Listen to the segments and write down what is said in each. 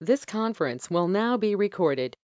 This conference will now be recorded.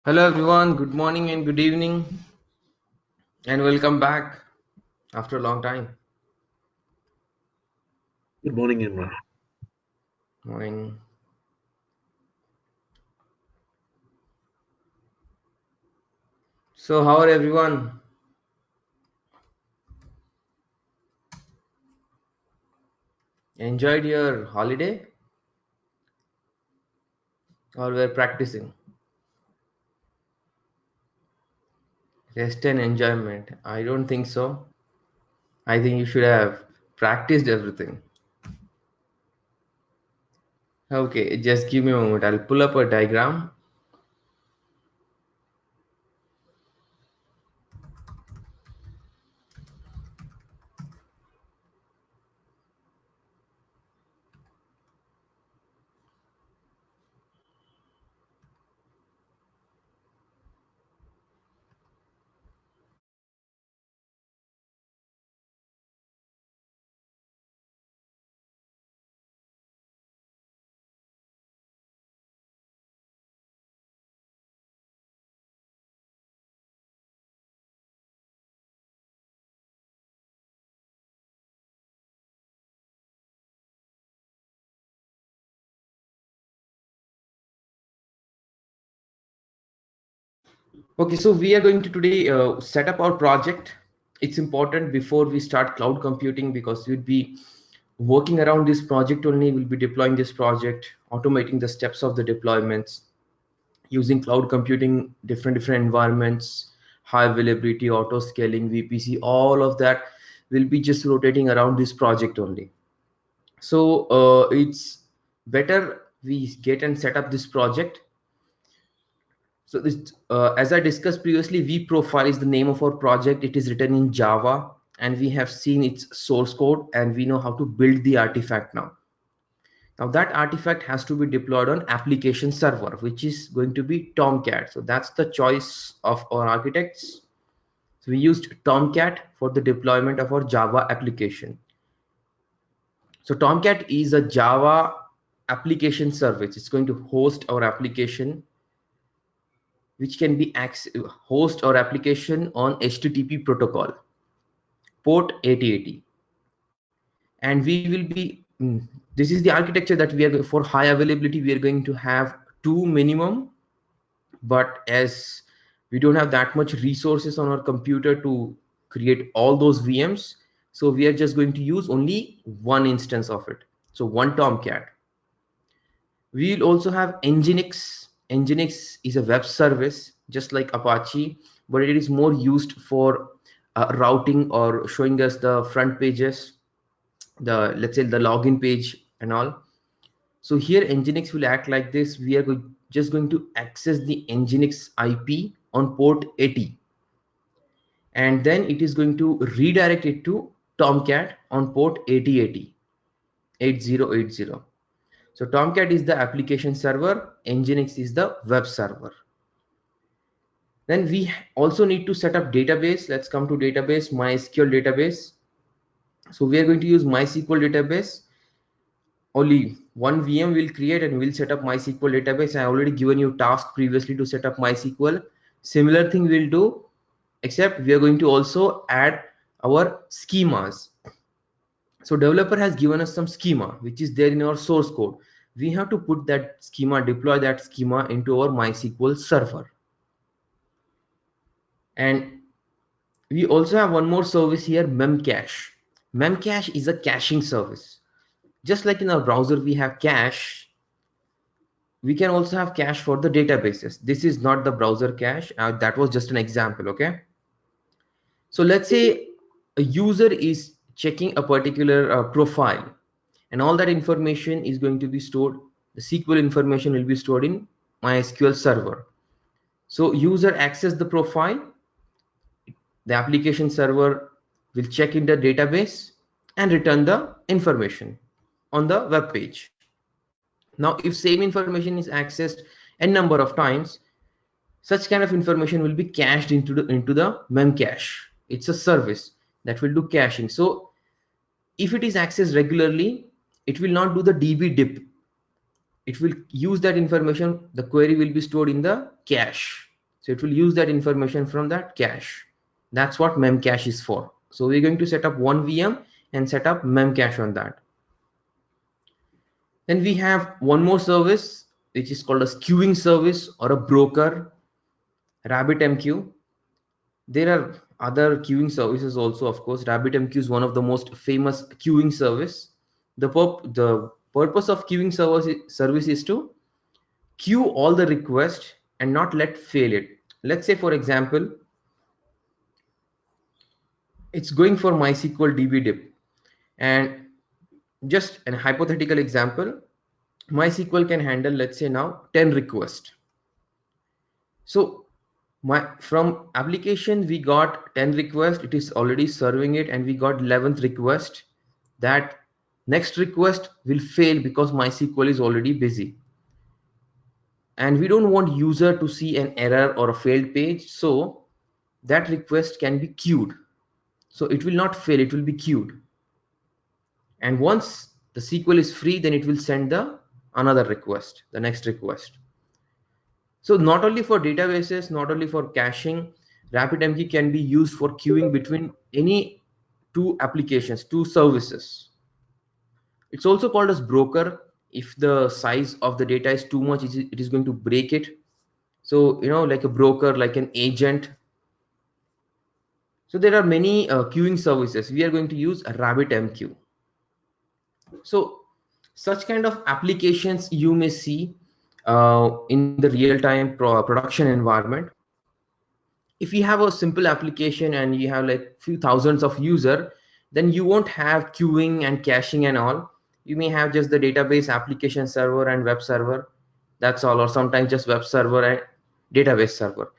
Hello everyone, good morning and good evening, and welcome back after a long time. Good morning, Imran. Morning. So, how are everyone? Enjoyed your holiday or were practicing? Rest and enjoyment. I don't think so. I think you should have practiced everything. Okay, just give me a moment. I'll pull up a diagram. Okay, so we are going to today set up our project. It's important before we start cloud computing because we'll be working around this project only. We'll be deploying this project, automating the steps of the deployments, using cloud computing, different environments, high availability, auto scaling, VPC, all of that will be just rotating around this project only. So it's better we get and set up this project. So this, as I discussed previously, vProfile is the name of our project. It is written in Java, and we have seen its source code, and we know how to build the artifact now. Now that artifact has to be deployed on application server, which is going to be Tomcat. So that's the choice of our architects. So we used Tomcat for the deployment of our Java application. So Tomcat is a Java application service. It's going to host our application, which can be host our application on HTTP protocol, port 8080. And we will be, this is the architecture that we are, for high availability, we are going to have two minimum, but as we don't have that much resources on our computer to create all those VMs, so we are just going to use only one instance of it. So one Tomcat. We will also have Nginx. Nginx is a web service just like Apache, but it is more used for routing or showing us the front pages, the, let's say, the login page and all. So here Nginx will act like this. We are just going to access the Nginx IP on port 80, and then it is going to redirect it to Tomcat on port 8080, 8080. So Tomcat is the application server, Nginx is the web server. Then we also need to set up database. Let's come to database, MySQL database. So we are going to use MySQL database. Only one VM will create and we'll set up MySQL database. I already given you task previously to set up MySQL. Similar thing we'll do, except we are going to also add our schemas. So developer has given us some schema which is there in our source code. We have to put that schema, deploy that schema into our MySQL server. And we also have one more service here, Memcache. Memcache is a caching service. Just like in our browser we have cache, we can also have cache for the databases. This is not the browser cache. That was just an example, okay? So let's say a user is checking a particular profile, and all that information is going to be stored. The SQL information will be stored in MySQL server. So user access the profile, the application server will check in the database and return the information on the web page. Now, if same information is accessed n number of times, such kind of information will be cached into the memcache. It's a service that will do caching. So if it is accessed regularly, it will not do the DB dip. It will use that information. The query will be stored in the cache. So it will use that information from that cache. That's what memcache is for. So we're going to set up one VM and set up memcache on that. Then we have one more service which is called a queuing service or a broker, RabbitMQ. There are other queuing services also, of course. RabbitMQ is one of the most famous queuing service. The purpose of queuing service is to queue all the requests and not let fail it. Let's say, for example, it's going for MySQL DB and just an hypothetical example, MySQL can handle, let's say now, 10 requests. So from application we got 10 requests, it is already serving it, and we got 11th request. That next request will fail because MySQL is already busy, and we don't want user to see an error or a failed page, so that request can be queued. So it will not fail, it will be queued, and once the SQL is free, then it will send the another request, the next request. So not only for databases, not only for caching, RabbitMQ can be used for queuing between any two applications, two services. It's also called as broker. If the size of the data is too much, it is going to break it. So, like a broker, like an agent. So there are many queuing services. We are going to use RabbitMQ. So such kind of applications you may see in the real-time production environment. If you have a simple application and you have like few thousands of user, then you won't have queuing and caching and all. You may have just the database, application server, and web server. That's all, or sometimes just web server and database server.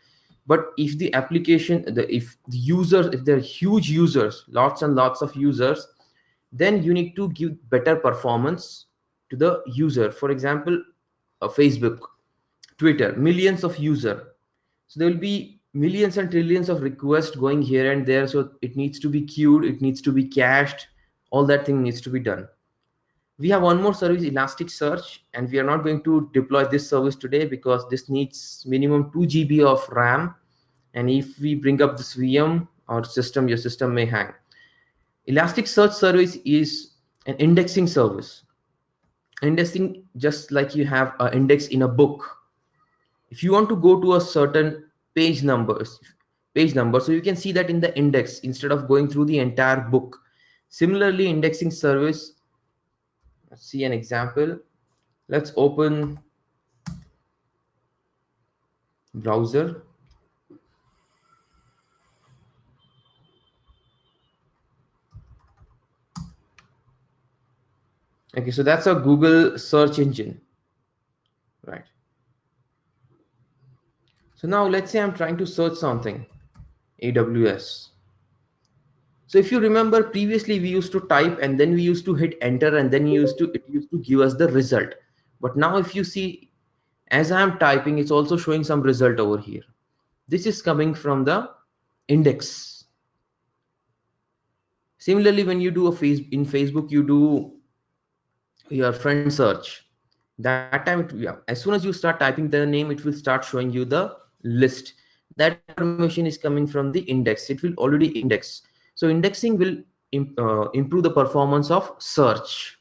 But if the application, if the users, if they're huge users, lots and lots of users, then you need to give better performance to the user. For example, Facebook, Twitter, millions of user. So there will be millions and trillions of requests going here and there. So it needs to be queued, it needs to be cached, all that thing needs to be done. We have one more service, Elasticsearch, and we are not going to deploy this service today because this needs minimum 2 GB of RAM. And if we bring up this VM or system, your system may hang. Elasticsearch service is an indexing service. Indexing, just like you have an index in a book. If you want to go to a certain page number, so you can see that in the index instead of going through the entire book. Similarly, indexing service, let's see an example. Let's open browser. Okay, so that's a Google search engine, right? So now let's say I'm trying to search something, AWS. So if you remember, previously we used to type and then we used to hit enter, and then it used to give us the result. But now if you see, as I'm typing, it's also showing some result over here. This is coming from the index. Similarly, when you do in Facebook, you do your friend search. That time, as soon as you start typing their name, it will start showing you the list. That information is coming from the index. It will already index. So indexing will improve the performance of search.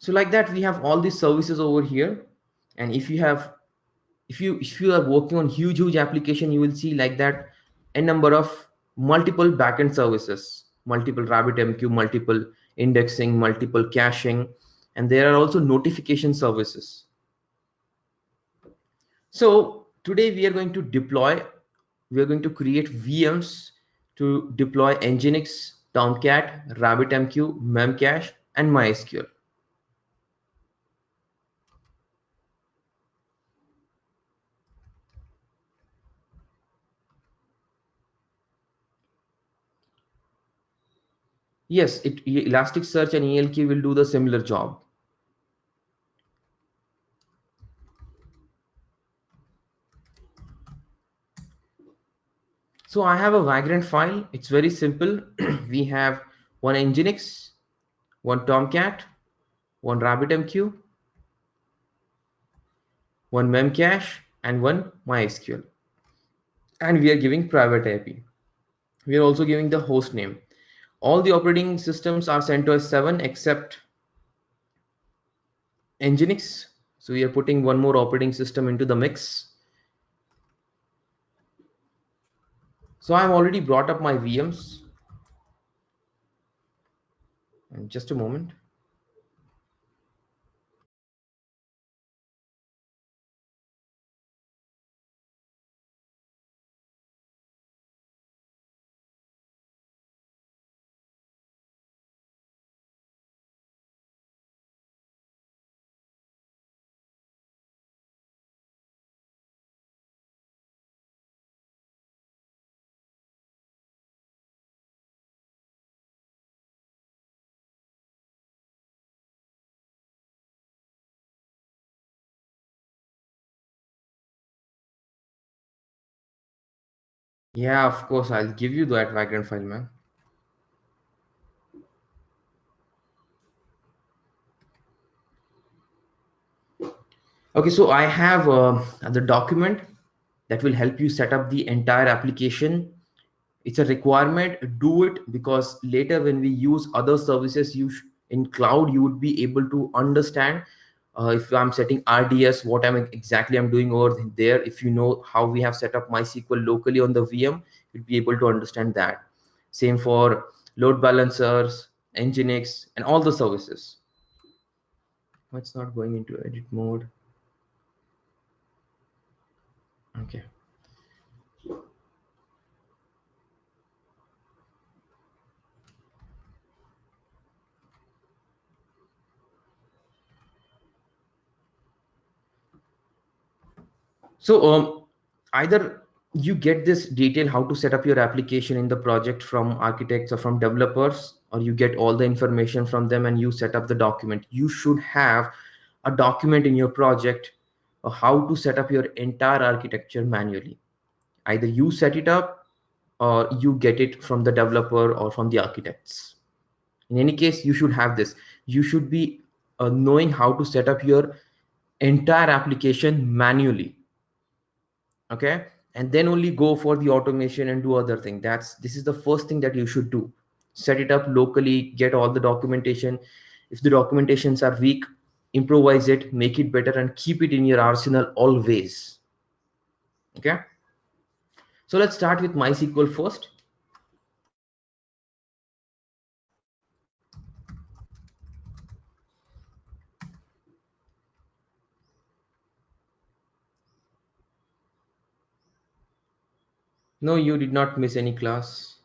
So like that, we have all these services over here. And if you are working on huge application, you will see like that a number of multiple backend services, multiple RabbitMQ, multiple indexing, multiple caching, and there are also notification services. So today we are going to create VMs to deploy Nginx, Tomcat, RabbitMQ, Memcache, and MySQL. Yes, Elasticsearch and ELK will do the similar job. So I have a Vagrant file. It's very simple. We have one Nginx, one Tomcat, one RabbitMQ, one Memcache, and one MySQL. And we are giving private IP. We are also giving the host name. All the operating systems are CentOS 7 except Nginx. So we are putting one more operating system into the mix. So I've already brought up my VMs. And just a moment. Yeah, of course, I'll give you that Vagrant file, man. Okay, so I have the document that will help you set up the entire application. It's a requirement. Do it because later when we use other services in cloud, you would be able to understand if I'm setting RDS, what I'm doing over there. If you know how we have set up MySQL locally on the VM, you'd be able to understand that. Same for load balancers, Nginx, and all the services. It's not going into edit mode. Okay. So either you get this detail how to set up your application in the project from architects or from developers, or you get all the information from them and you set up the document. You should have a document in your project of how to set up your entire architecture manually. Either you set it up or you get it from the developer or from the architects. In any case, you should have this. You should be knowing how to set up your entire application manually. Okay, and then only go for the automation and do other thing. This is the first thing that you should do. Set it up locally, get all the documentation. If the documentations are weak, improvise it, make it better, and keep it in your arsenal always. Okay, so let's start with MySQL first. No, you did not miss any class.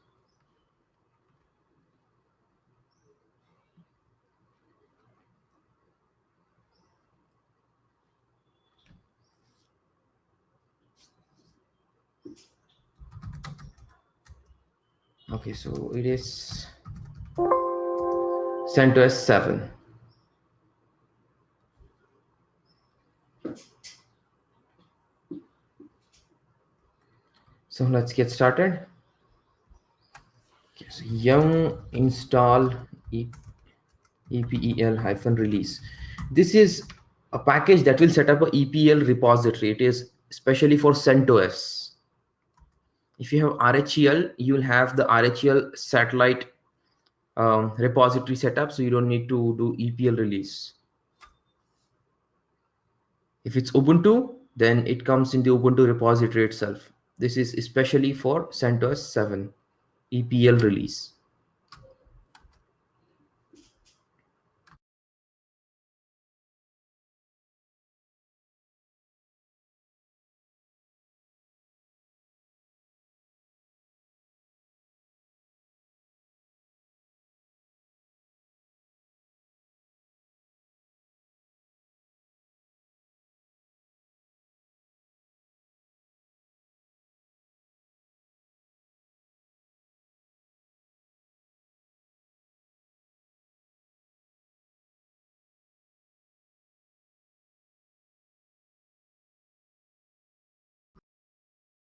Okay, so it is CentOS 7. So let's get started. Okay, so yum install epel-release. This is a package that will set up a EPL repository. It is especially for CentOS. If you have RHEL, you will have the RHEL satellite repository setup, so you don't need to do EPL release. If it's Ubuntu, then it comes in the Ubuntu repository itself. This is especially for CentOS 7 EPL release.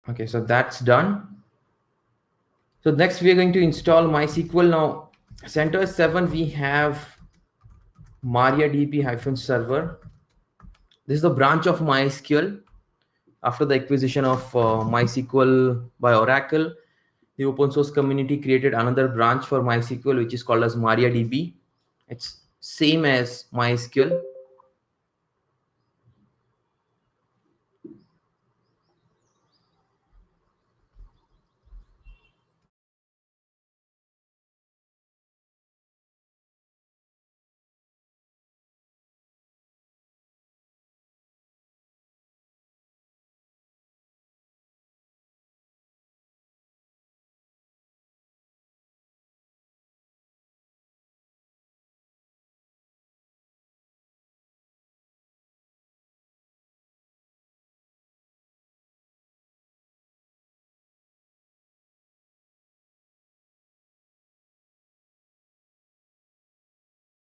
Okay, so that's done. So next we are going to install MySQL. Now CentOS 7 we have MariaDB-server. This is the branch of MySQL. After the acquisition of MySQL by Oracle, the open source community created another branch for MySQL, which is called as MariaDB. It's same as MySQL.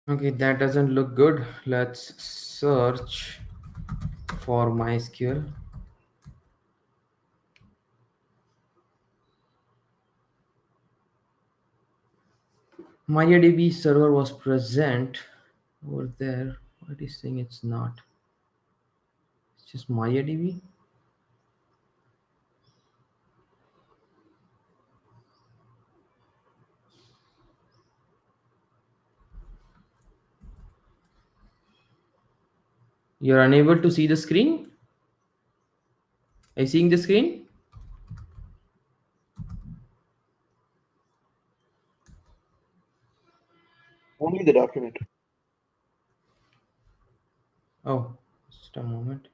Okay, that doesn't look good. Let's search for MySQL. MariaDB server was present over there. What is saying it's not? It's just MariaDB. You're unable to see the screen? Are you seeing the screen? Only the document. Oh, just a moment.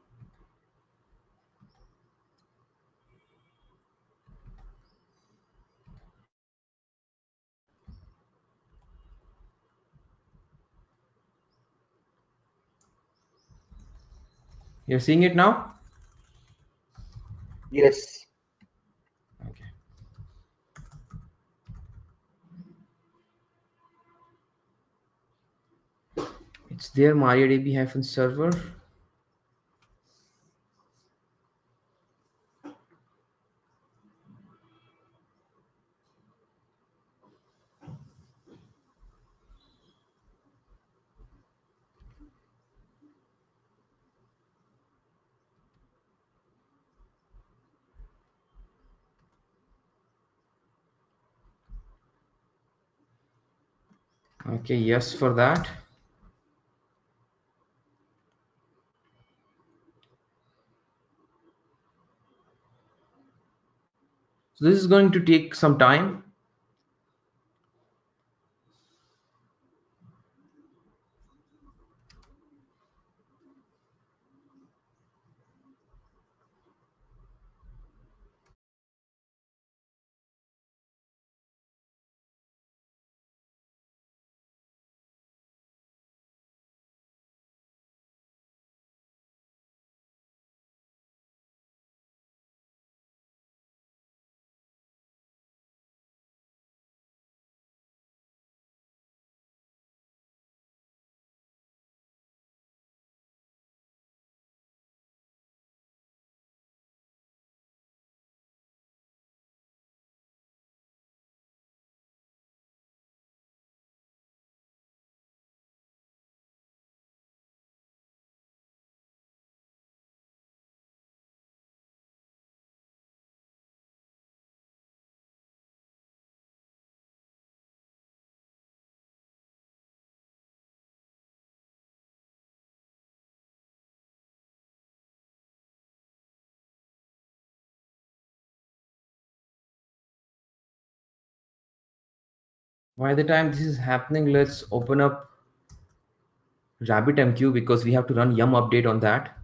You're seeing it now? Yes. Okay. It's there, MariaDB-server. Okay, yes for that. So this is going to take some time. By the time this is happening, let's open up RabbitMQ because we have to run yum update on that.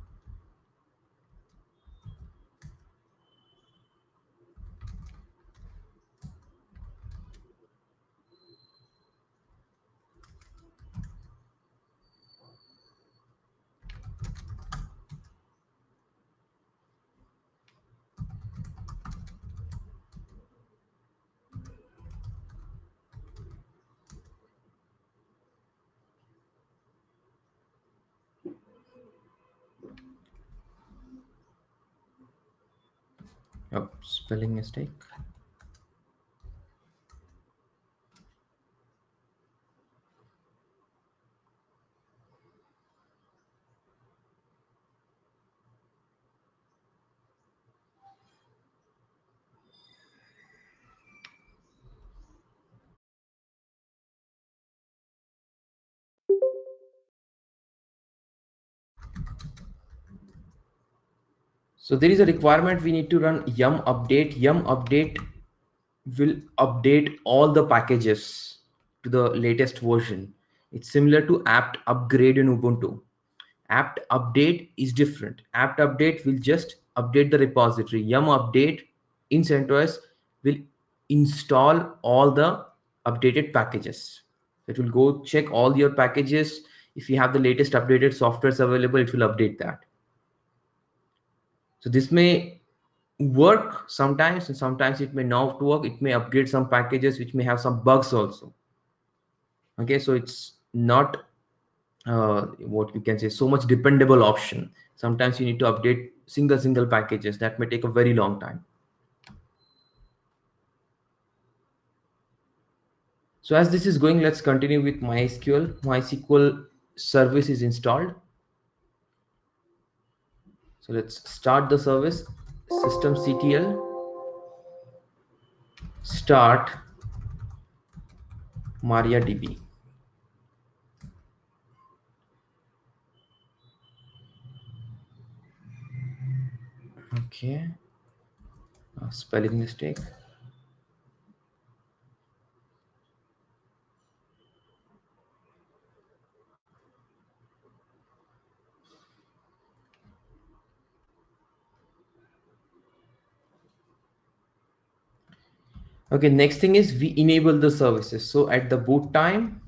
Oh, spelling mistake. So there is a requirement we need to run yum update. Yum update will update all the packages to the latest version. It's similar to apt upgrade in Ubuntu. Apt update is different. Apt update will just update the repository. Yum update in CentOS will install all the updated packages. It will go check all your packages. If you have the latest updated softwares available, it will update that. So this may work sometimes, and sometimes it may not work. It may upgrade some packages which may have some bugs also. Okay, so it's not what you can say so much dependable option. Sometimes you need to update single packages that may take a very long time. So as this is going, let's continue with MySQL. MySQL service is installed. So let's start the service. Systemctl start MariaDB. Okay, spelling mistake. Okay, next thing is we enable the services. So at the boot time,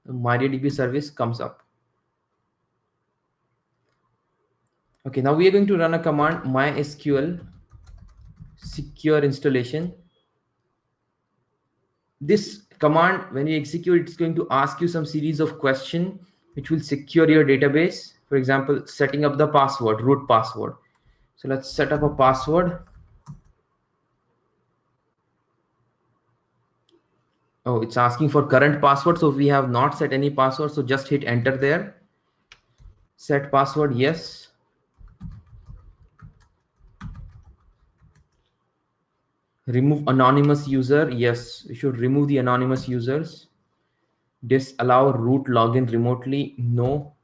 the MariaDB service comes up. Okay, now we are going to run a command mysql secure installation. This command, when you execute, it's going to ask you some series of questions which will secure your database. For example, setting up the password, root password. So let's set up a password. Oh, it's asking for current password. So we have not set any password. So just hit enter there. Set password, yes. Remove anonymous user, yes. We should remove the anonymous users. Disallow root login remotely, no.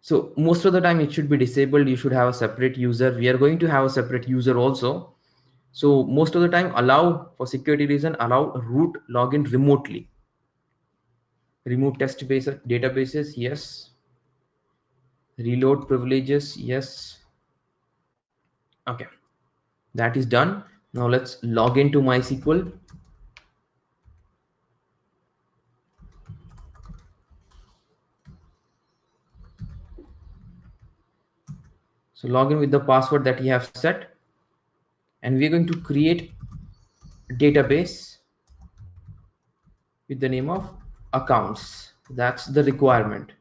So most of the time it should be disabled. You should have a separate user. We are going to have a separate user also. So most of the time allow, for security reason, allow root login remotely. Remove test databases, yes. Reload privileges, yes. Okay, that is done. Now let's log into MySQL. So log in with the password that you have set, and we're going to create a database with the name of accounts. That's the requirement.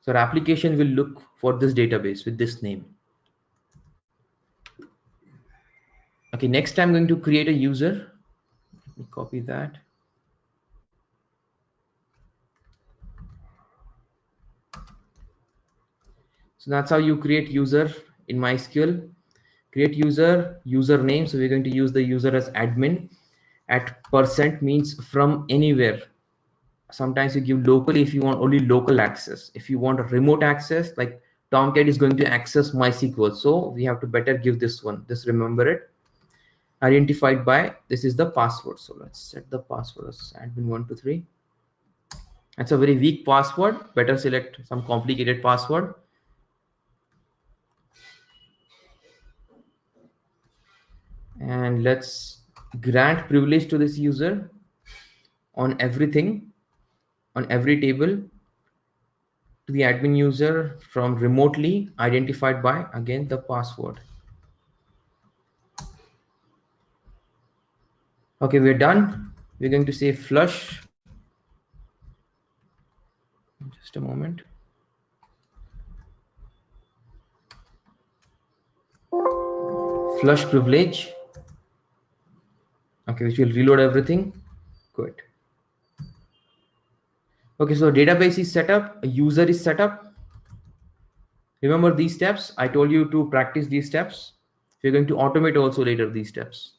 So our application will look for this database with this name. Okay, next I'm going to create a user. Let me copy that. So that's how you create user in MySQL. Create user, username. So we're going to use the user as admin. At % means from anywhere. Sometimes you give locally if you want only local access. If you want a remote access, like Tomcat is going to access MySQL. So we have to better give this one. Just remember it. Identified by, this is the password. So let's set the password as admin123. That's a very weak password. Better select some complicated password. And let's grant privilege to this user on everything, on every table, to the admin user from remotely, identified by, again, the password. Okay, we're done. We're going to say flush. Just a moment. Flush privilege. Okay, which will reload everything. Good. Okay, so database is set up, a user is set up. Remember these steps. I told you to practice these steps. We're going to automate also later these steps.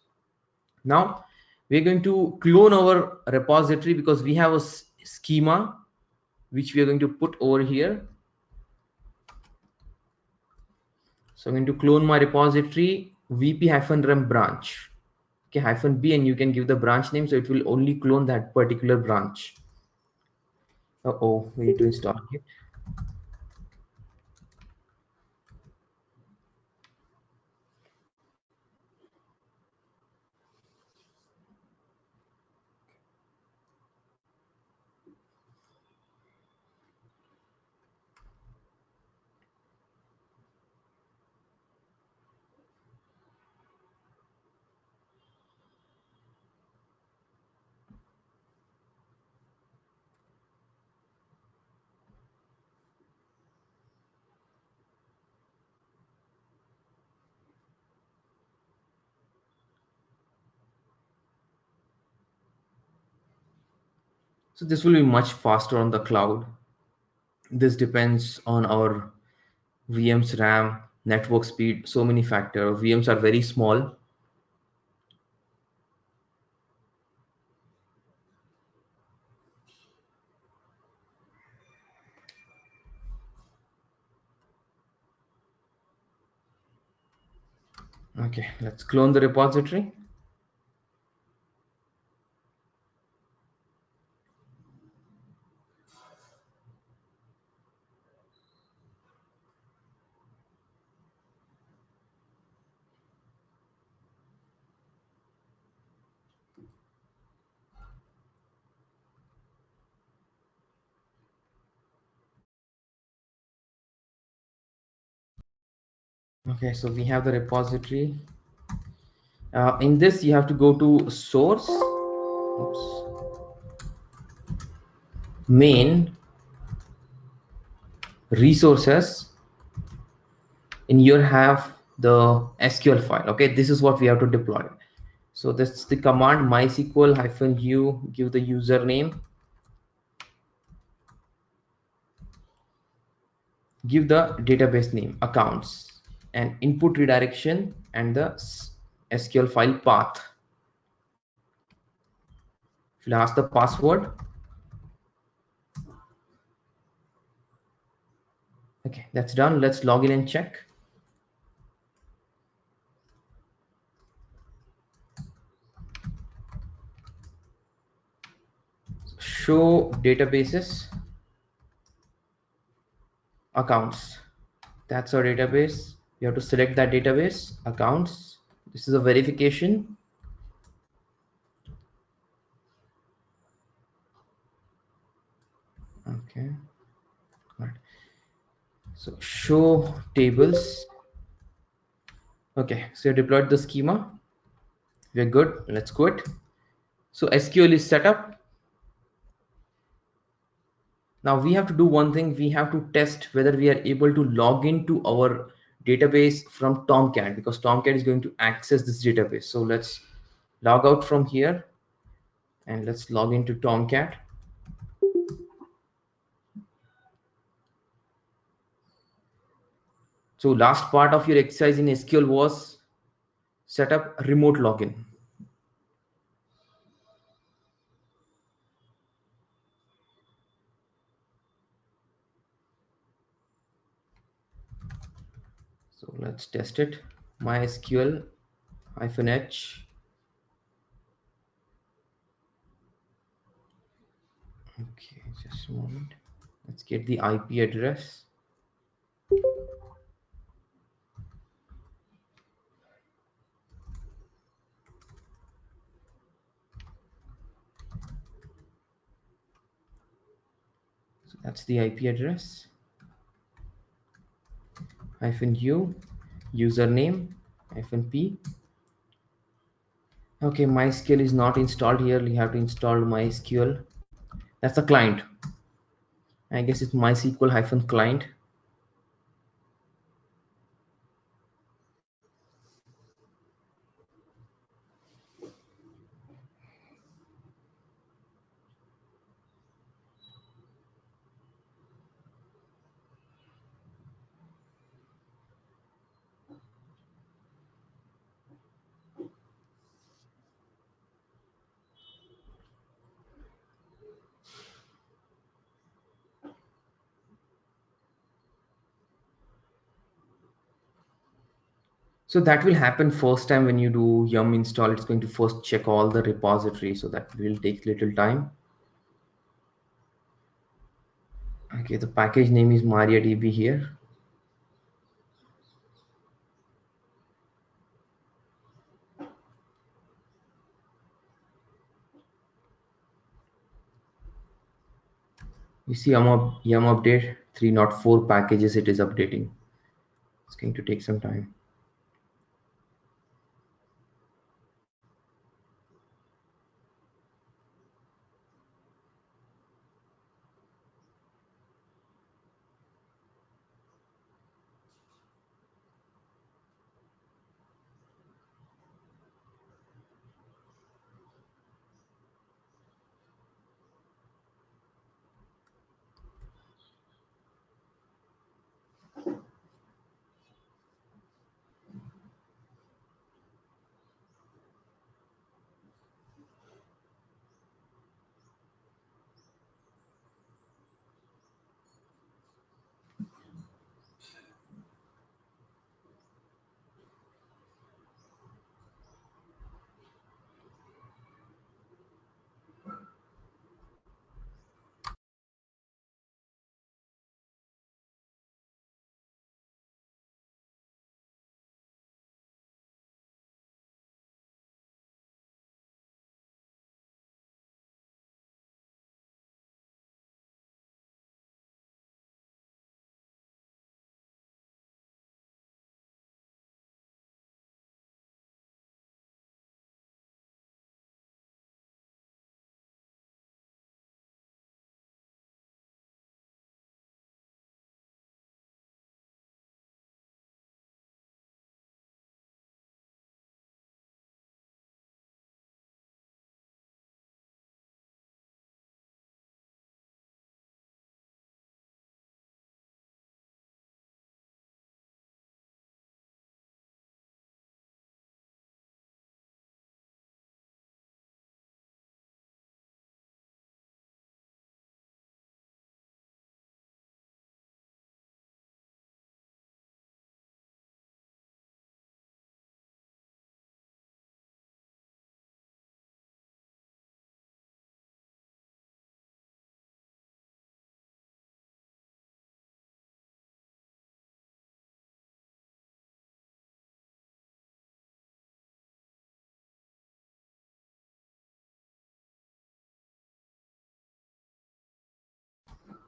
Now we're going to clone our repository because we have a schema which we are going to put over here. So I'm going to clone my repository vp-rem branch. Okay, -b, and you can give the branch name, so it will only clone that particular branch. Uh-oh, we need to install it. So this will be much faster on the cloud. This depends on our VM's RAM, network speed, so many factors. VMs are very small. Okay, let's clone the repository. Okay, so we have the repository. In this, you have to go to source, oops, main, resources. In here have the SQL file. Okay, this is what we have to deploy. So that's the command mysql-u, give the username, give the database name, accounts, and input redirection, and the SQL file path. If you ask the password, okay, that's done. Let's log in and check. Show databases, accounts. That's our database. You have to select that database, accounts. This is a verification. Okay, all right. So show tables. Okay, so you deployed the schema. We're good. Let's quit. So SQL is set up. Now we have to do one thing. We have to test whether we are able to log into our database from Tomcat, because Tomcat is going to access this database. So let's log out from here and let's log into Tomcat. So last part of your exercise in SQL was set up remote login. So let's test it. MySQL -h. Okay, just a moment. Let's get the IP address. So that's the IP address. -u, username, -p. Okay, MySQL is not installed here. You have to install MySQL. That's the client. I guess it's MySQL-client. So that will happen first time when you do yum install. It's going to first check all the repository, so that will take little time. Okay, the package name is MariaDB here. You see yum update 304 packages it is updating. It's going to take some time.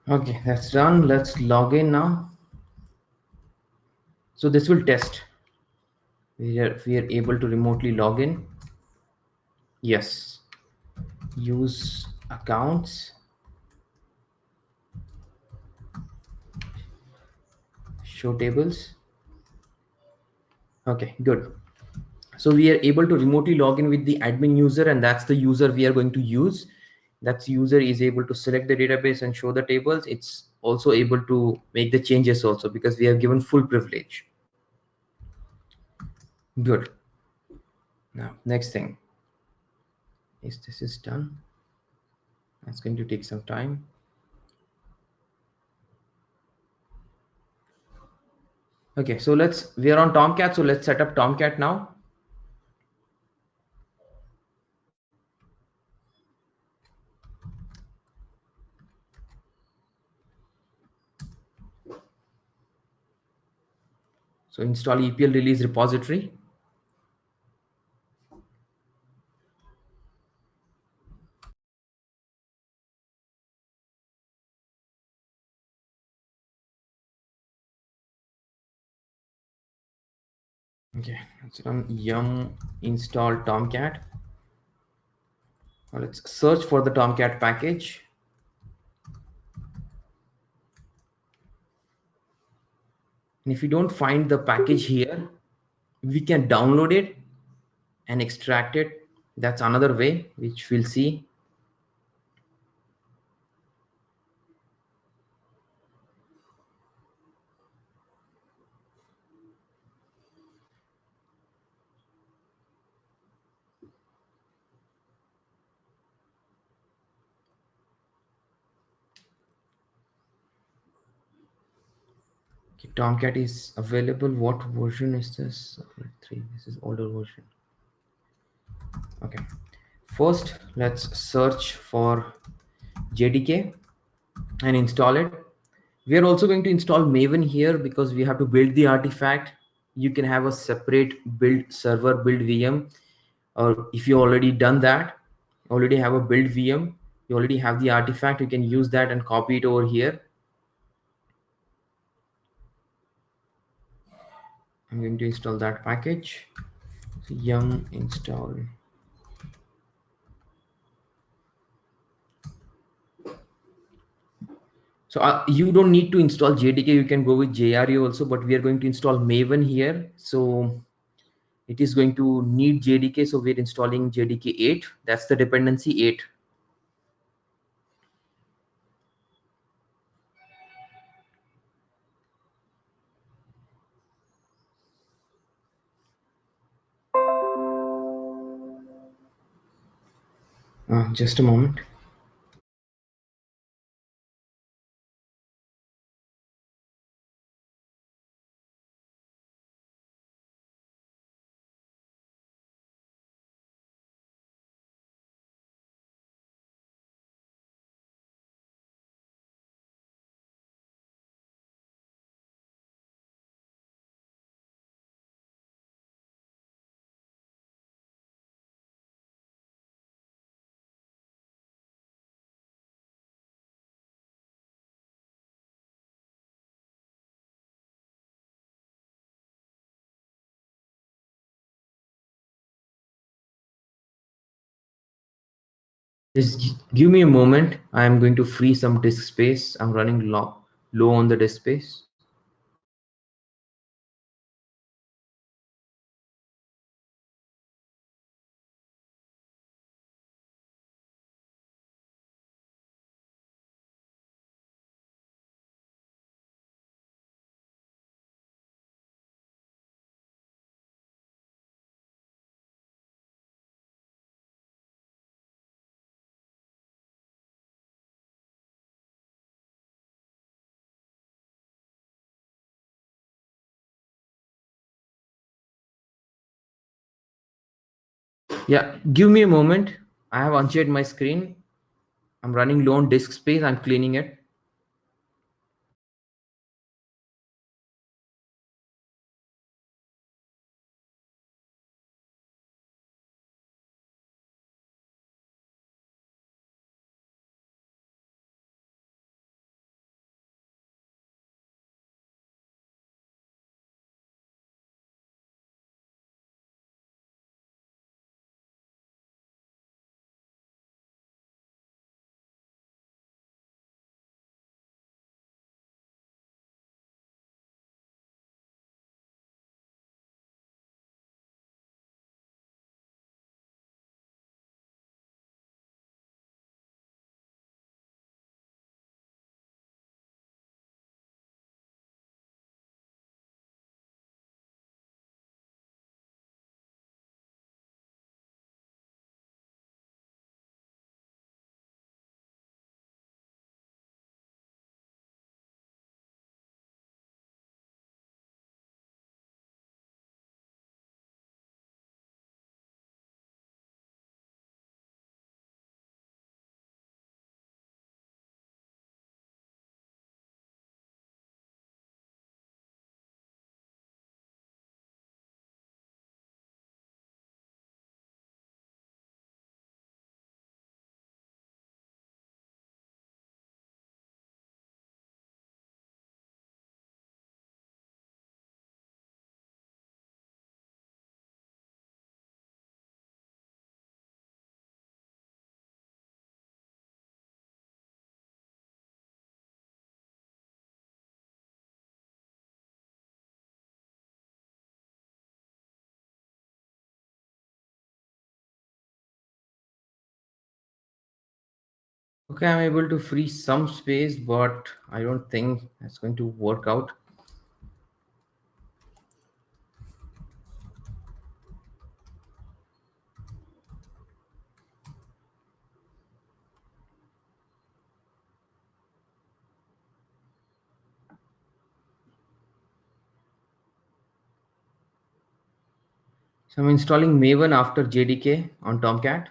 Okay, that's done. Let's log in now. So this will test. We are able to remotely log in. Yes. Use accounts. Show tables. Okay, good. So we are able to remotely log in with the admin user, and that's the user we are going to use. That user is able to select the database and show the tables. It's also able to make the changes also, because we have given full privilege. Good. Now next thing is, this is done. That's going to take some time. Okay, so we are on Tomcat, so let's set up Tomcat now. So install EPL release repository. Okay, let's run yum install Tomcat. Now let's search for the Tomcat package. And if you don't find the package here, we can download it and extract it. That's another way, which we'll see. Tomcat is available. What version is this? 3. This is older version. Okay. First, let's search for JDK and install it. We are also going to install Maven here because we have to build the artifact. You can have a separate build server, build VM, or if you already done that, already have a build VM, you already have the artifact, you can use that and copy it over here. I'm going to install that package. So yum install. So you don't need to install JDK, you can go with JRE also, but we are going to install Maven here. So it is going to need JDK, so we're installing JDK 8. That's the dependency 8. Just a moment. Just give me a moment. I am going to free some disk space. I'm running low on the disk space. Yeah, give me a moment. I have unshared my screen. I'm running low on disk space. I'm cleaning it. Okay, I'm able to free some space, but I don't think that's going to work out. So I'm installing Maven after JDK on Tomcat.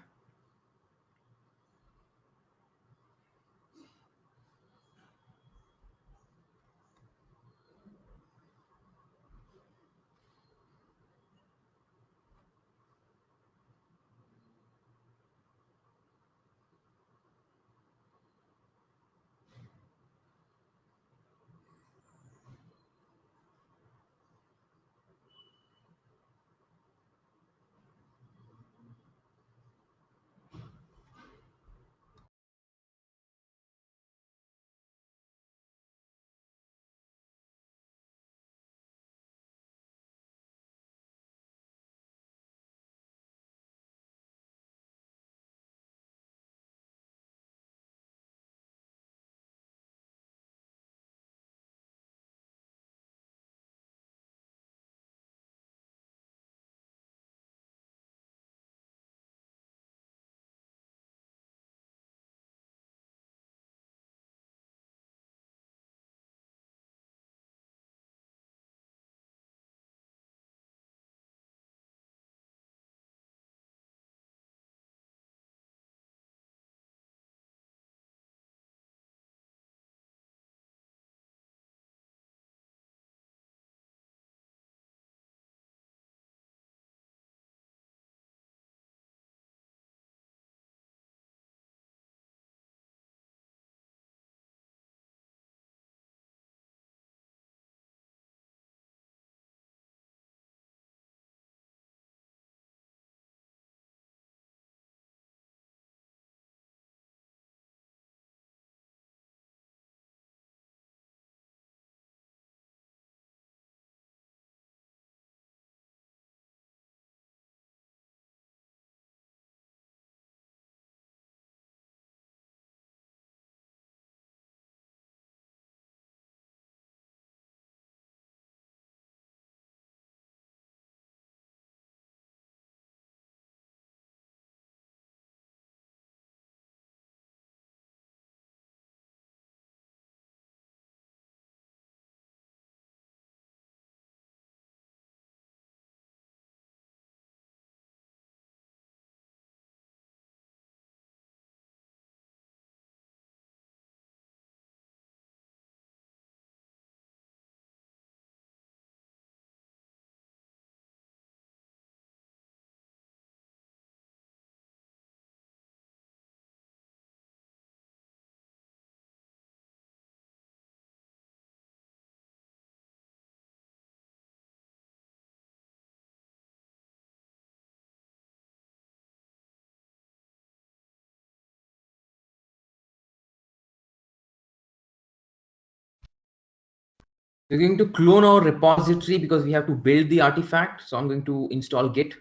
We're going to clone our repository because we have to build the artifact. So I'm going to install Git.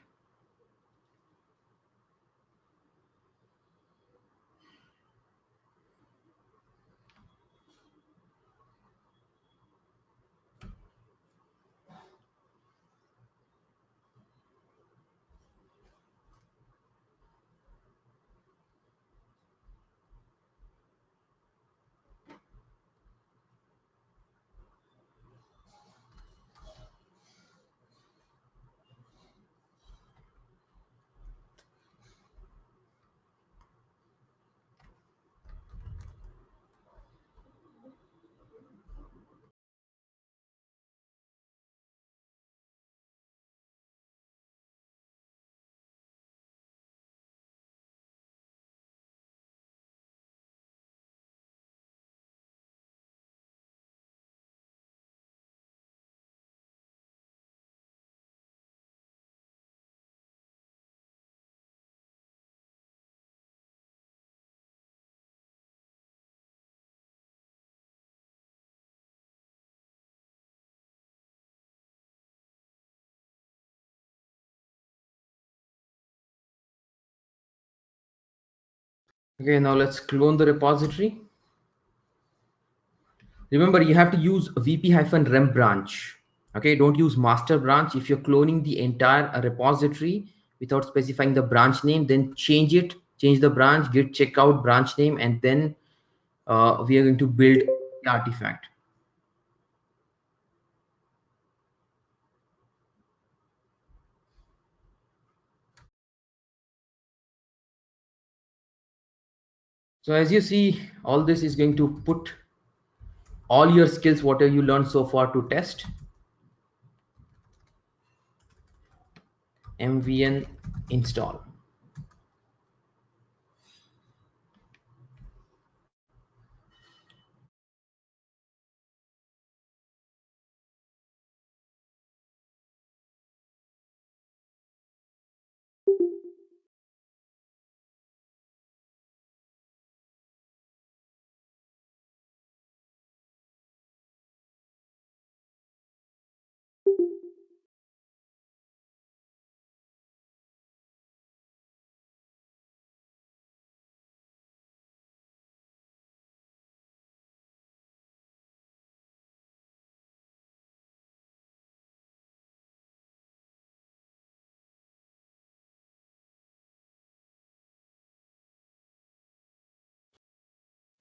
Okay, now let's clone the repository. Remember, you have to use vp-rem branch. Okay, don't use master branch. If you're cloning the entire repository without specifying the branch name, then change it, change the branch, git checkout branch name, and then we are going to build the artifact. So as you see, all this is going to put all your skills, whatever you learned so far, to test. MVN install.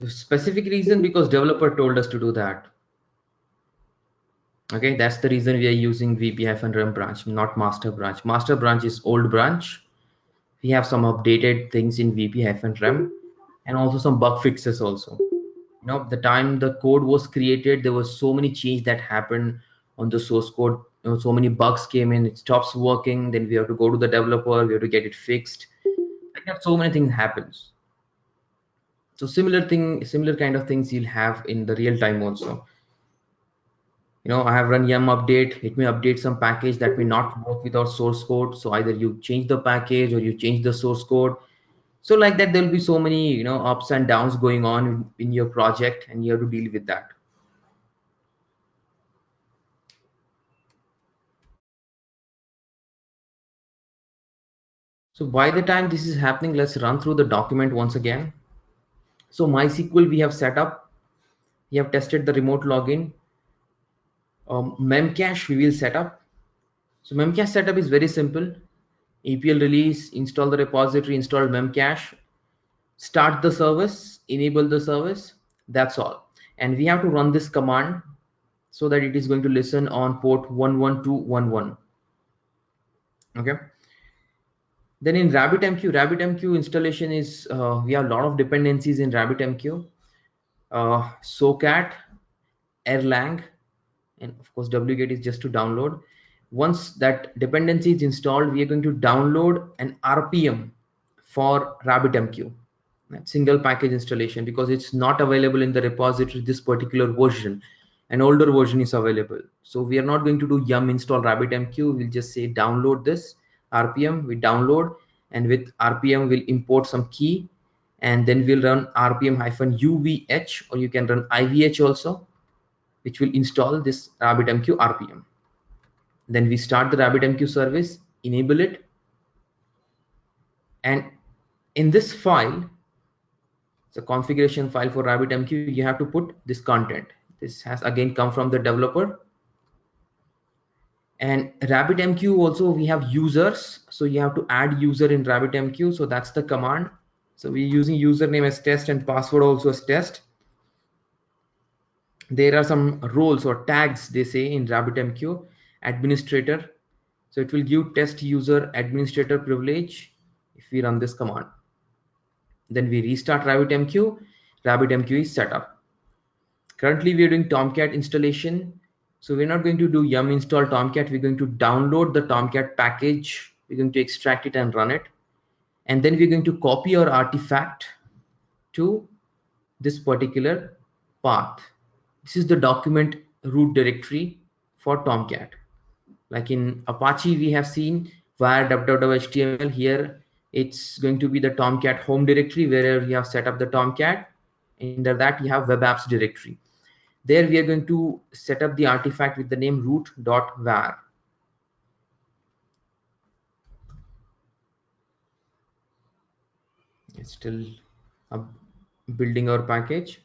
The specific reason, because developer told us to do that. Okay, that's the reason we are using vp-rem branch, not master branch. Master branch is old branch. We have some updated things in vp-rem and also some bug fixes also. The time the code was created, there was so many change that happened on the source code. So many bugs came in, it stops working, then we have to go to the developer, we have to get it fixed. Like that, so many things happens. So similar kind of things you'll have in the real time also. I have run yum update, it may update some package that may not work with our source code, so either you change the package or you change the source code. So like that, there'll be so many ups and downs going on in your project, and you have to deal with that. So by the time this is happening, let's run through the document once again. So MySQL we have set up, we have tested the remote login. Memcache we will set up. So Memcache setup is very simple. EPL release, install the repository, install Memcache, start the service, enable the service. That's all. And we have to run this command so that it is going to listen on port 11211. Okay. Then in RabbitMQ installation is we have a lot of dependencies in RabbitMQ. SOCAT, Erlang, and of course wget is just to download. Once that dependency is installed, we are going to download an RPM for RabbitMQ, that single package installation, because it's not available in the repository this particular version. An older version is available, so we are not going to do yum install RabbitMQ. We'll just say download this RPM. We download, and with RPM we'll import some key, and then we'll run RPM-UVH, or you can run IVH also, which will install this RabbitMQ RPM. Then we start the RabbitMQ service, enable it, and in this file, it's a configuration file for RabbitMQ, you have to put this content. This has again come from the developer. And RabbitMQ also we have users, so you have to add user in RabbitMQ. So that's the command. So we're using username as test and password also as test. There are some roles or tags they say in RabbitMQ. Administrator, so it will give test user administrator privilege if we run this command. Then we restart RabbitMQ. RabbitMQ is set up. Currently we are doing Tomcat installation, so we're not going to do yum install Tomcat. We're going to download the Tomcat package, we're going to extract it and run it, and then we're going to copy our artifact to this particular path. This is the document root directory for Tomcat. Like in Apache we have seen var www.html. Here it's going to be the Tomcat home directory where you have set up the Tomcat. Under that you have web apps directory. There we are going to set up the artifact with the name root.var. It's still building our package.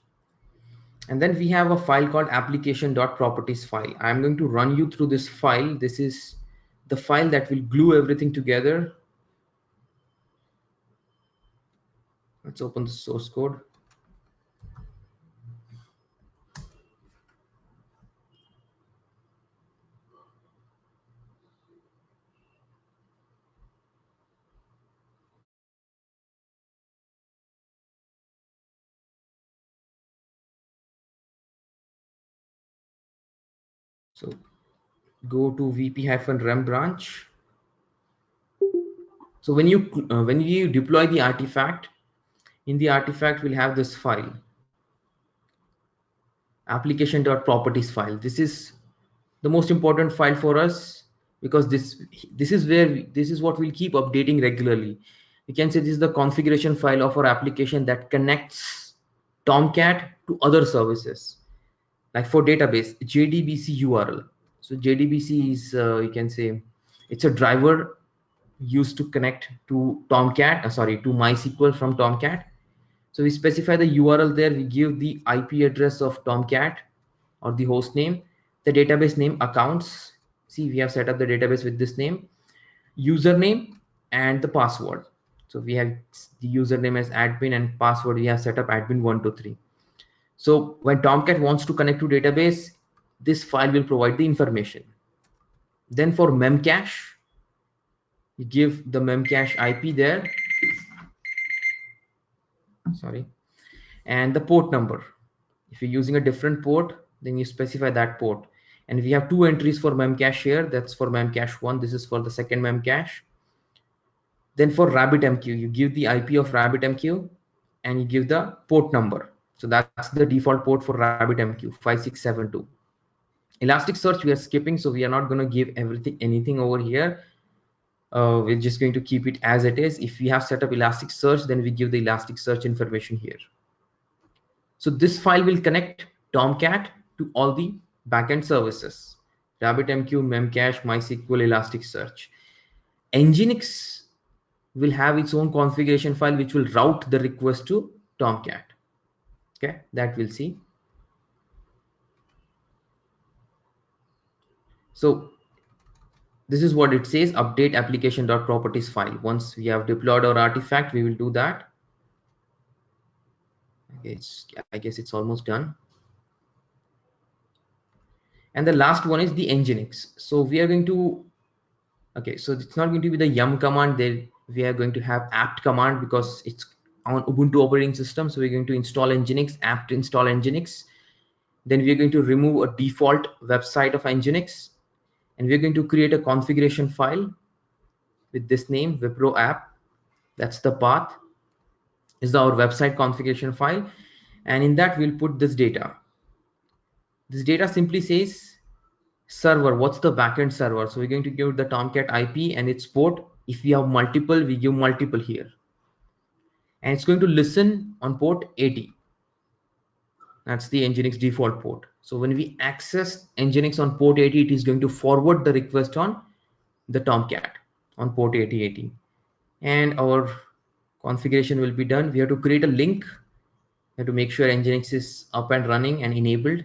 And then we have a file called application.properties file. I'm going to run you through this file. This is the file that will glue everything together. Let's open the source code. So go to vp-rem branch. So when you deploy the artifact, in the artifact we'll have this file, application.properties file. This is the most important file for us because this is where this is what we'll keep updating regularly. You can say this is the configuration file of our application that connects Tomcat to other services. Like for database, JDBC URL. So JDBC is you can say it's a driver used to connect to Tomcat, to MySQL from Tomcat. So we specify the URL there. We give the IP address of Tomcat or the host name, the database name, accounts. See, we have set up the database with this name, username, and the password. So we have the username as admin and password we have set up admin123. So when Tomcat wants to connect to database, this file will provide the information. Then for memcache, you give the memcache IP there, and the port number. If you're using a different port, then you specify that port. And we have two entries for memcache here. That's for memcache 1. This is for the second memcache. Then for RabbitMQ, you give the IP of RabbitMQ and you give the port number. So that's the default port for RabbitMQ, 5672. Elasticsearch we are skipping, so we are not going to give anything over here. We're just going to keep it as it is. If we have set up Elasticsearch, then we give the Elasticsearch information here. So this file will connect Tomcat to all the backend services: RabbitMQ, Memcache, MySQL, Elasticsearch. Nginx will have its own configuration file which will route the request to Tomcat. Okay, that we'll see. So this is what it says: update application.properties file. Once we have deployed our artifact, we will do that. Okay, I guess it's almost done. And the last one is the Nginx. So we are going to, okay, so it's not going to be the yum command. There we are going to have apt command because it's on Ubuntu operating system. So we're going to install Nginx, apt install Nginx. Then we're going to remove a default website of Nginx, and we're going to create a configuration file with this name, Wipro app. That's the path, is our website configuration file. And in that we'll put this data. This data simply says server, what's the backend server. So we're going to give the Tomcat IP and its port. If we have multiple, we give multiple here. And it's going to listen on port 80. That's the Nginx default port. So when we access Nginx on port 80, it is going to forward the request on the Tomcat on port 8080. And our configuration will be done. We have to create a link. We have to make sure Nginx is up and running and enabled.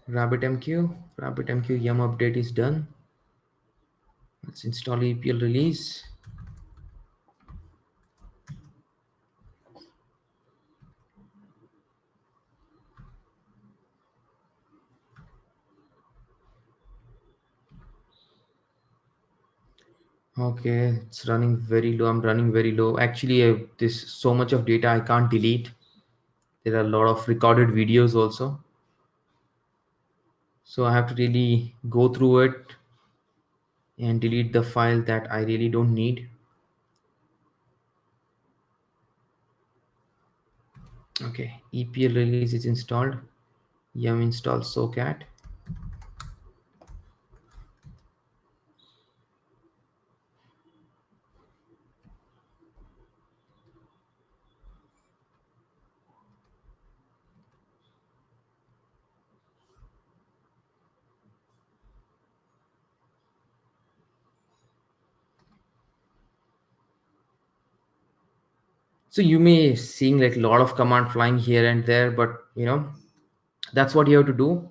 RabbitMQ yum update is done. Let's install EPL release. Okay, it's running very low. I'm running very low. Actually, there's so much of data I can't delete. There are a lot of recorded videos also. So I have to really go through it and delete the file that I really don't need. Okay, EPL release is installed. Yum install socat. So you may seeing like a lot of command flying here and there, but that's what you have to do.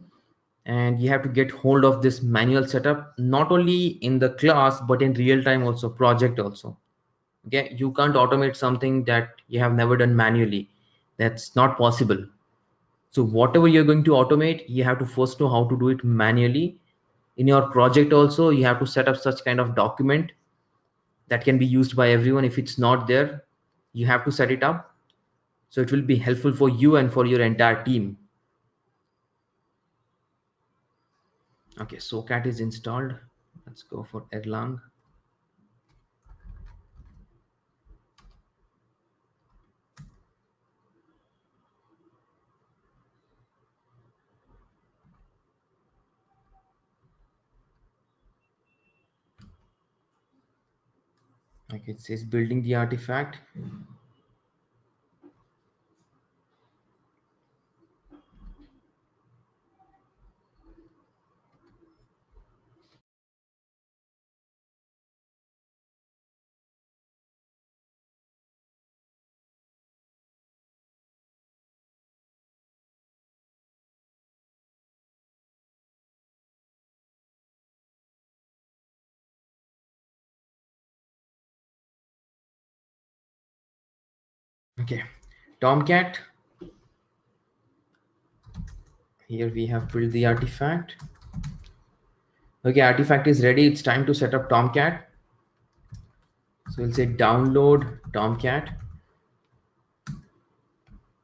And you have to get hold of this manual setup, not only in the class, but in real time also, project also. Okay, you can't automate something that you have never done manually. That's not possible. So whatever you're going to automate, you have to first know how to do it manually. In your project also, you have to set up such kind of document that can be used by everyone. If it's not there, you have to set it up. So it will be helpful for you and for your entire team. Okay, SOCAT is installed. Let's go for Erlang. Okay, it says building the artifact. Okay, Tomcat. Here we have built the artifact. Okay, artifact is ready. It's time to set up Tomcat. So we'll say download Tomcat.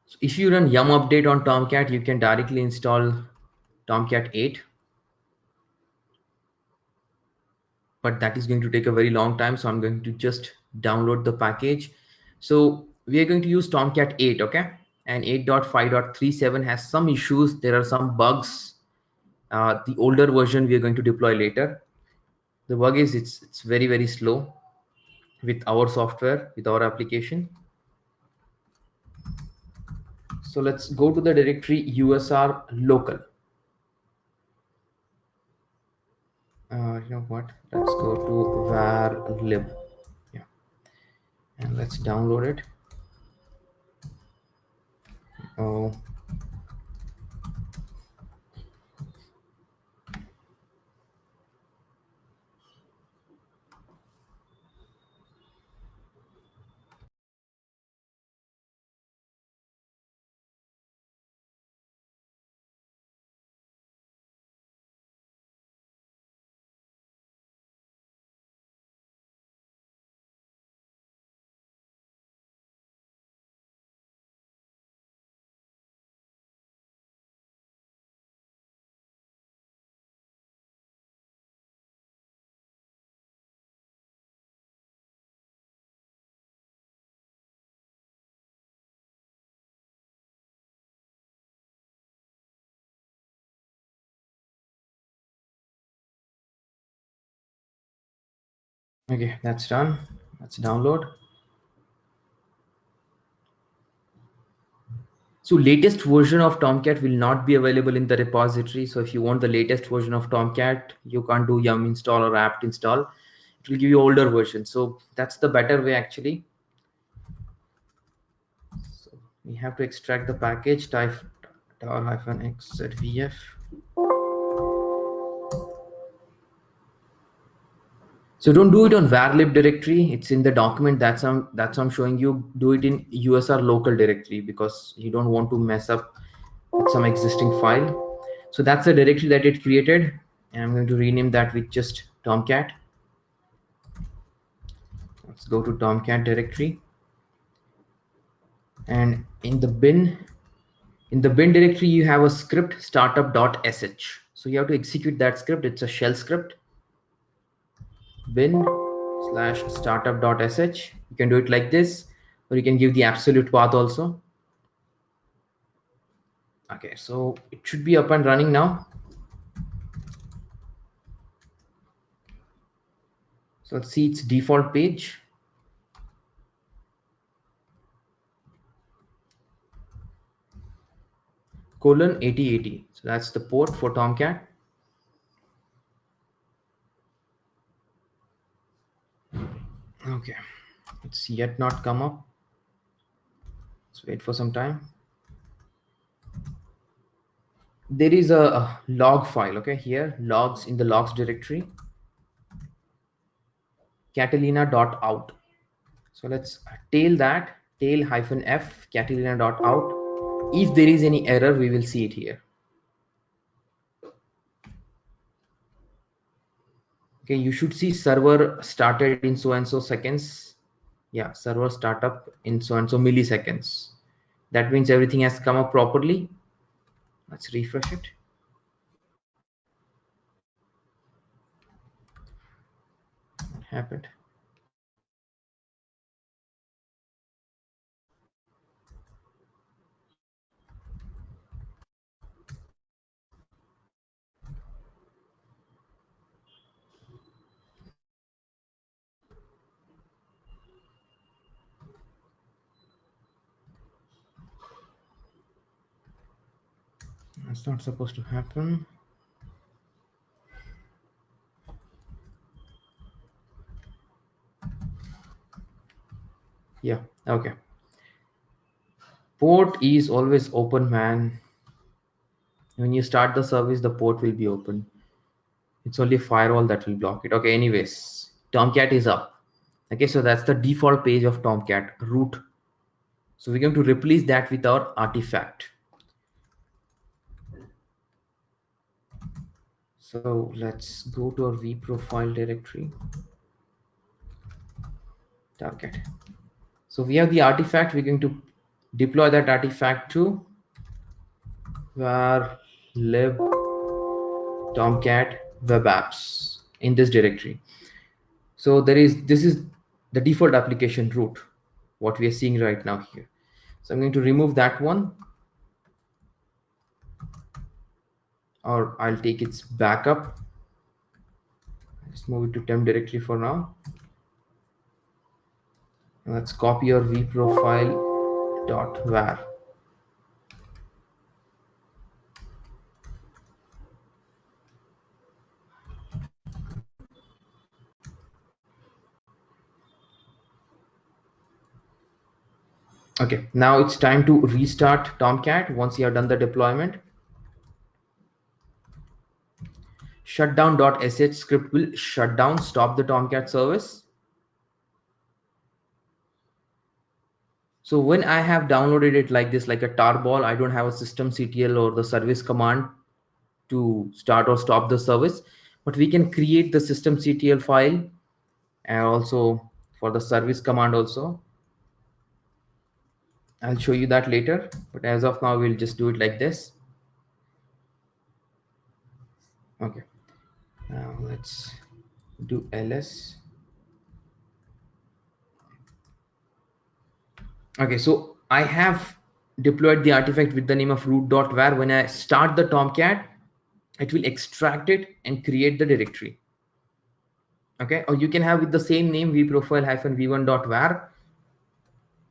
So if you run yum update on Tomcat, you can directly install Tomcat 8. But that is going to take a very long time. So I'm going to just download the package. So we are going to use Tomcat 8, okay? And 8.5.37 has some issues. There are some bugs. The older version we are going to deploy later. The bug is it's very, very slow with our software, with our application. So let's go to the directory USR local. You know what? Let's go to var lib. Yeah, and let's download it. Oh, okay, that's done. Let's download. So latest version of Tomcat will not be available in the repository. So if you want the latest version of Tomcat, you can't do yum install or apt install. It will give you older version. So that's the better way actually. So we have to extract the package type tar-xzvf. So don't do it on varlib directory. It's in the document that's I'm showing you. Do it in USR local directory because you don't want to mess up with some existing file. So that's the directory that it created, and I'm going to rename that with just Tomcat. Let's go to Tomcat directory, and in the bin directory you have a script startup.sh. So you have to execute that script. It's a shell script. bin/startup.sh. You can do it like this, or you can give the absolute path also. Okay, so it should be up and running now. So let's see its default page. :8080. So that's the port for Tomcat. Okay, it's yet not come up. Let's wait for some time. There is a log file, okay, here, logs in the logs directory, catalina.out. So let's tail that, tail-f catalina.out. If there is any error, we will see it here. Okay, you should see server started in so and so seconds. Yeah, server startup in so and so milliseconds. That means everything has come up properly. Let's refresh it. What happened? That's not supposed to happen. Yeah, okay. Port is always open, man. When you start the service, the port will be open. It's only firewall that will block it. Okay, anyways, Tomcat is up. Okay, so that's the default page of Tomcat root. So we're going to replace that with our artifact. So let's go to our vProfile directory, Tomcat. So we have the artifact. We're going to deploy that artifact to var lib Tomcat web apps in this directory. So this is the default application root, what we are seeing right now here. So I'm going to remove that one, or I'll take its backup. Let's move it to temp directory for now. And let's copy your vProfile.var. Okay, now it's time to restart Tomcat once you have done the deployment. Shutdown.sh script will shut down, stop the Tomcat service. So when I have downloaded it like this, like a tarball, I don't have a systemctl or the service command to start or stop the service, but we can create the systemctl file and also for the service command also. I'll show you that later, but as of now, we'll just do it like this. Okay, now let's do ls. Okay, so I have deployed the artifact with the name of root.var. When I start the Tomcat, it will extract it and create the directory. Okay, or you can have with the same name vprofile-v1.var.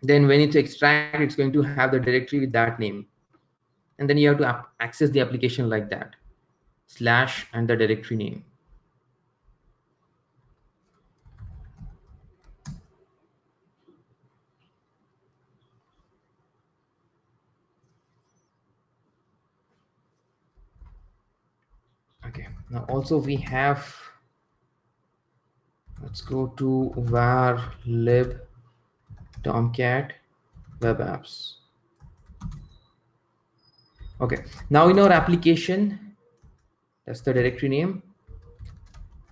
Then when it's extract, it's going to have the directory with that name, and then you have to access the application like that, slash and the directory name. Okay, now also we have, let's go to var lib Tomcat web apps. Okay, now in our application, that's the directory name,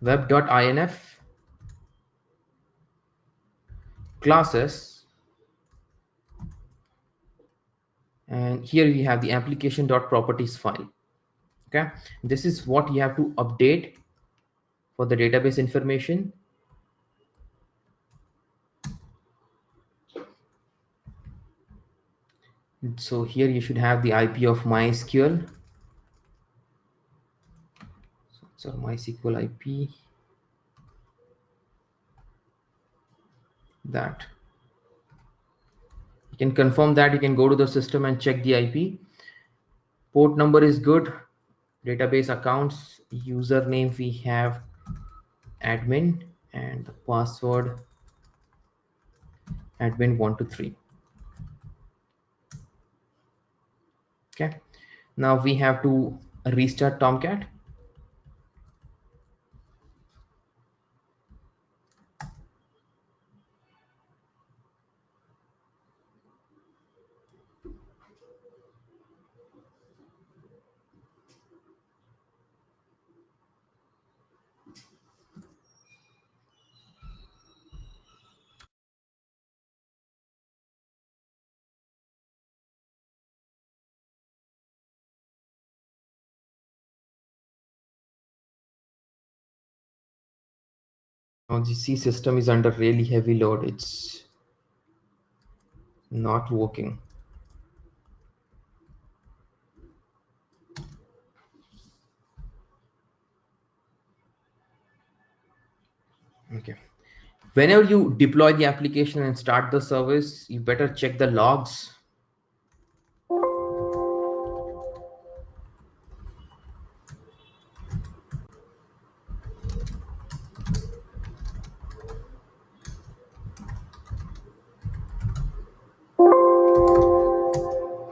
web.inf classes, and here we have the application.properties file. Okay, this is what you have to update for the database information. So here you should have the IP of MySQL. So MySQL IP, that you can confirm that. You can go to the system and check the IP. Port number is good. Database accounts, username we have admin, and the password admin123. Okay, now we have to restart Tomcat. Now the C system is under really heavy load. It's not working. Okay. Whenever you deploy the application and start the service, you better check the logs.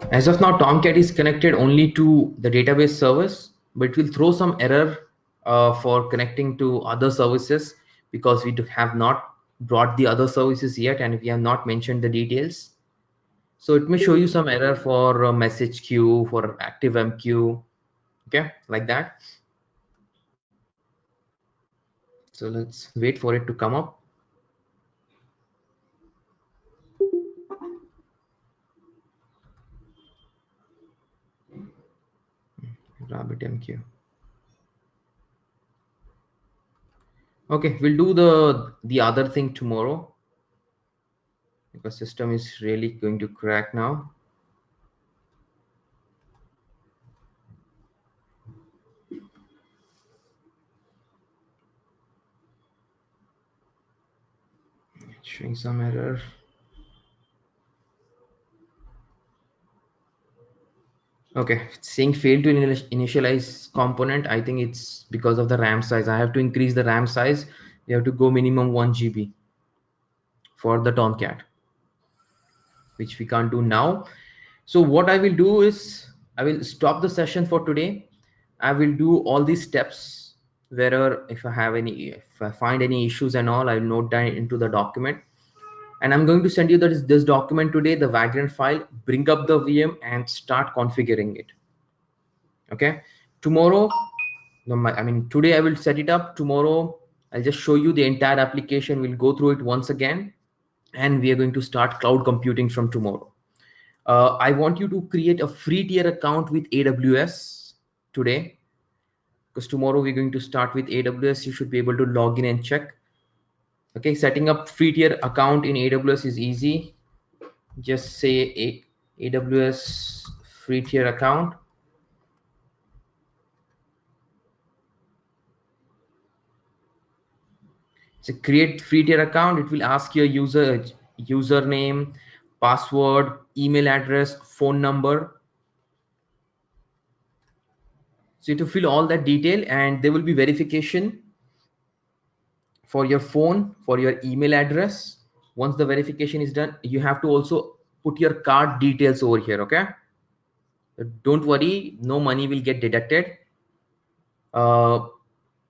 As of now, Tomcat is connected only to the database service, but it will throw some error for connecting to other services because have not brought the other services yet and we have not mentioned the details. So it may show you some error for message queue, for ActiveMQ, okay, like that. So let's wait for it to come up. RabbitMQ. Okay, we'll do the other thing tomorrow because system is really going to crack now. Showing some error. Okay, it's saying fail to initialize component. I think it's because of the RAM size. I have to increase the RAM size. You have to go minimum 1 GB for the Tomcat, which we can't do now. So what I will do is I will stop the session for today. I will do all these steps wherever if I find any issues and all, I'll note down into the document. And I'm going to send you this document today, the Vagrant file, bring up the VM and start configuring it. Okay. Tomorrow, no, I mean, today I will set it up. Tomorrow, I'll just show you the entire application. We'll go through it once again, and we are going to start cloud computing from tomorrow. I want you to create a free tier account with AWS today, because tomorrow we're going to start with AWS. You should be able to log in and check. Okay, setting up free tier account in AWS is easy. Just say AWS free tier account. So create free tier account. It will ask your username, password, email address, phone number. So you have to fill all that detail, and there will be verification for your phone, for your email address. Once the verification is done, you have to also put your card details over here. Okay, don't worry, no money will get deducted. Yeah,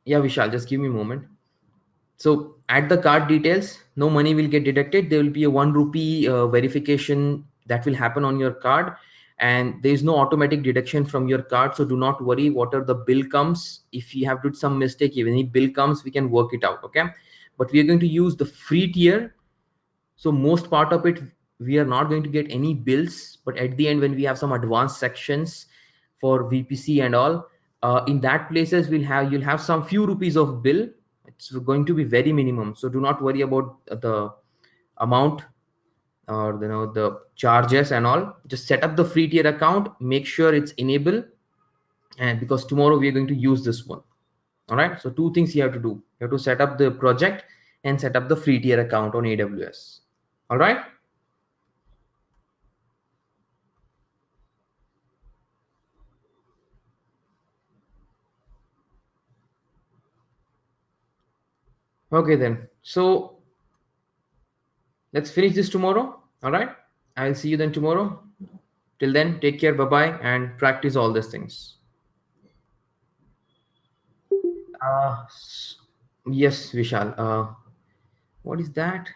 Vishal, just give me a moment. So add the card details, no money will get deducted. There will be a 1 rupee verification that will happen on your card, and there is no automatic deduction from your card. So do not worry, whatever the bill comes, if you have did some mistake, if any bill comes, we can work it out. Okay, but we are going to use the free tier. So most part of it, we are not going to get any bills, but at the end, when we have some advanced sections for VPC and all, in that places you'll have some few rupees of bill. It's going to be very minimum. So do not worry about the amount or the charges and all. Just set up the free tier account, make sure it's enabled, and because tomorrow we are going to use this one. All right, so two things you have to do. You have to set up the project and set up the free tier account on AWS. All right. Okay then. So let's finish this tomorrow. All right. I'll see you then tomorrow. Till then, take care. Bye bye, and practice all these things. Yes, Vishal. What is that?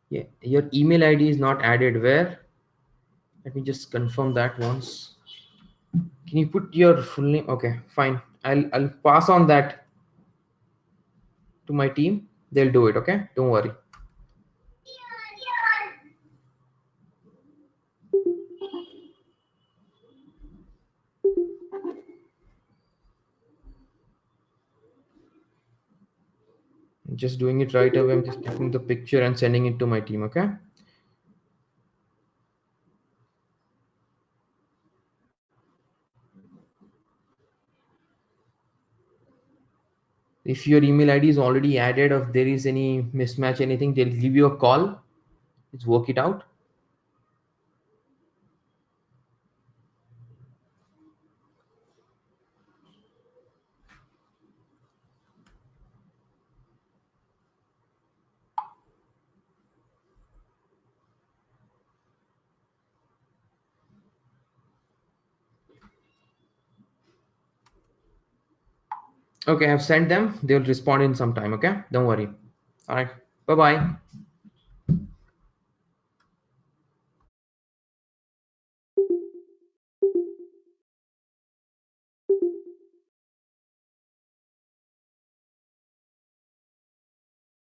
Yeah, your email ID is not added. Where? Let me just confirm that once. Can you put your full name? Okay, fine. I'll pass on that to my team. They'll do it. Okay, don't worry. Just doing it right away. I'm just taking the picture and sending it to my team. Okay. If your email ID is already added, or if there is any mismatch, anything, they'll give you a call. Let's work it out. Okay, I've sent them. They'll respond in some time. Okay, don't worry. All right. Bye bye.